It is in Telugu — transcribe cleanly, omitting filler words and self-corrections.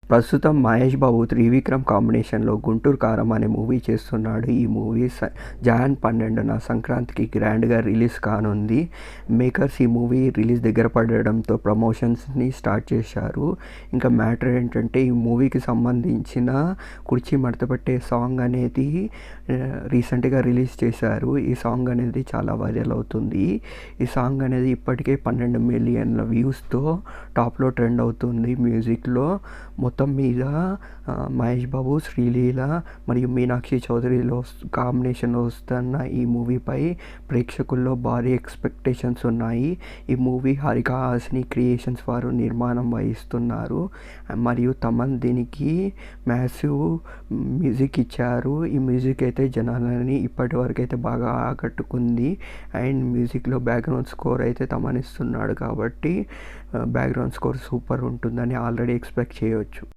ప్రస్తుతం మహేష్ బాబు, త్రివిక్రమ్ కాంబినేషన్‌లో 'గుంటూరు కారం' అనే మూవీ చేస్తున్నాడు. ఈ మూవీ జాన్ 12న సంక్రాంతికి గ్రాండ్‌గా రిలీజ్ కానుంది. మేకర్స్ ఈ మూవీ రిలీజ్ దగ్గర పడడంతో ప్రమోషన్స్‌ని స్టార్ట్ చేశారు. ఇంకా మ్యాటర్ ఏంటంటే ఈ మూవీకి సంబంధించిన 'కుర్చీ మడతపెట్టే' సాంగ్ అనేది రీసెంట్‌గా రిలీజ్ చేశారు. ఈ సాంగ్ అనేది చాలా వైరల్ అవుతుంది. ఈ సాంగ్ అనేది ఇప్పటికే 12 మిలియన్ల వ్యూస్‌తో టాప్‌లో ట్రెండ్ అవుతుంది మ్యూజిక్‌లో. మొత్తం మీద మహేష్ బాబు, శ్రీలీల మరియు మీనాక్షి చౌదరిలో కాంబినేషన్లో వస్తున్న ఈ మూవీపై ప్రేక్షకుల్లో భారీ ఎక్స్పెక్టేషన్స్ ఉన్నాయి. ఈ మూవీ హారిక హాసిని క్రియేషన్స్ వారు నిర్మాణం వహిస్తున్నారు మరియు తమన్ దీనికి మ్యాసివ్ మ్యూజిక్ ఇచ్చారు. ఈ మ్యూజిక్ అయితే జనాలని ఇప్పటి వరకు అయితే బాగా ఆకట్టుకుంది. అండ్ మ్యూజిక్లో బ్యాక్గ్రౌండ్ స్కోర్ అయితే తమన్ ఇస్తున్నాడు కాబట్టి బ్యాక్గ్రౌండ్ స్కోర్ సూపర్ ఉంటుందని ఆల్రెడీ ఎక్స్పెక్ట్ చేయవచ్చు.